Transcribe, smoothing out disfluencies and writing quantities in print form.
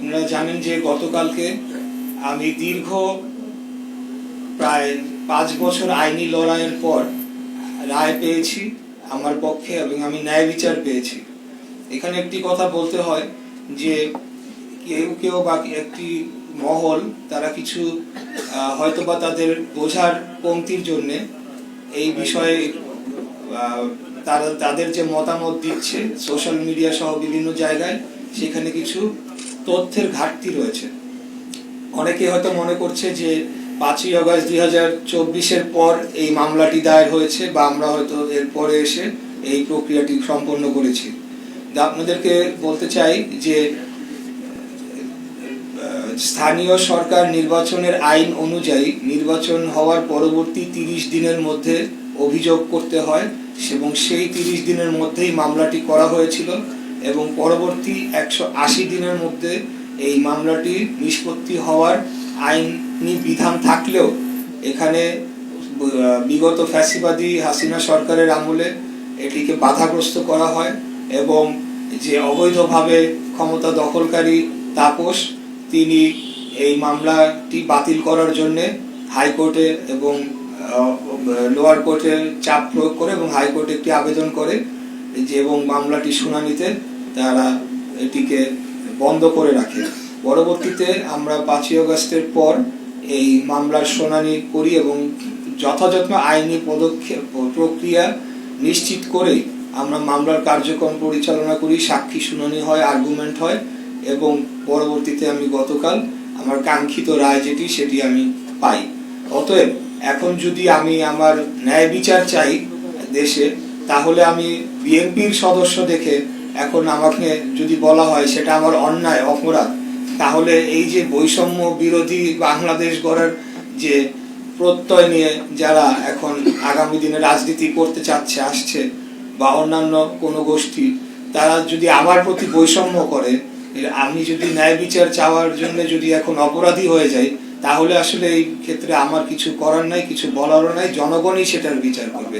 আপনারা জানেন যে গতকালকে আমি দীর্ঘ প্রায় ৫ বছর আইনি লড়াইয়ের পর রায় পেয়েছি আমার পক্ষে এবং আমি ন্যায় বিচার পেয়েছি। এখানে একটি কথা বলতে হয় যে কেউ বা একটি মহল তারা কিছু হয়তোবা তাদের বোঝার কমতির জন্য এই বিষয়ে তাদের যে মতামত দিচ্ছে সোশ্যাল মিডিয়া সহ বিভিন্ন জায়গায়, সেখানে কিছু তথ্যের ঘাটতি রয়েছে। অনেকে হয়তো মনে করছে যে ৫ই আগস্ট ২০২৪-এর পর এই মামলাটি দায়ের হয়েছে বা আমরা হয়তো এর পরে এসে এই প্রক্রিয়াটি সম্পন্ন করেছি। আপনাদেরকে বলতে চাই যে স্থানীয় সরকার নির্বাচনের আইন অনুযায়ী নির্বাচন হওয়ার পরবর্তী ৩০ দিনের মধ্যে অভিযোগ করতে হয় এবং সেই ৩০ দিনের মধ্যেই মামলাটি করা হয়েছিল এবং পরবর্তী ১৮০ দিনের মধ্যে এই মামলাটি নিষ্পত্তি হওয়ার আইনি বিধান থাকলেও এখানে বিগত ফ্যাসিবাদী হাসিনা সরকারের আমলে এটিকে বাধাগ্রস্ত করা হয় এবং যে অবৈধভাবে ক্ষমতা দখলকারী তাপস তিনি এই মামলাটি বাতিল করার জন্য হাইকোর্টে এবং লোয়ার কোর্টে চাপ প্রয়োগ করে এবং হাইকোর্টে একটি আবেদন করে যে এবং মামলাটি শুনানিতে তারা এটিকে বন্ধ করে রাখে। পরবর্তীতে আমরা ৫ই আগস্টের পর এই মামলার শুনানি করি এবং যথাযথ আইনি পদক্ষেপ প্রক্রিয়া নিশ্চিত করে আমরা মামলার কার্যক্রম পরিচালনা করি, সাক্ষী শুনানি হয়, আর্গুমেন্ট হয় এবং পরবর্তীতে আমি গতকাল আমার কাঙ্ক্ষিত রায় যেটি সেটি আমি পাই। অতএব এখন যদি আমি আমার ন্যায় বিচার চাই দেশে, তাহলে আমি বিএনপির সদস্য দেখে এখন আমাকে যদি বলা হয় সেটা আমার অন্যায় অপরাধ, তাহলে এই যে বৈষম্য বিরোধী বাংলাদেশ গড়ার যে প্রত্যয় নিয়ে যারা এখন আগামী দিনে রাজনীতি করতে আসছে বা অন্যান্য কোনো গোষ্ঠী, তারা যদি আমার প্রতি বৈষম্য করে, আমি যদি ন্যায় বিচার চাওয়ার জন্য যদি এখন অপরাধী হয়ে যাই, তাহলে আসলে এই ক্ষেত্রে আমার কিছু করার নাই, কিছু বলারও নাই, জনগণই সেটার বিচার করবে।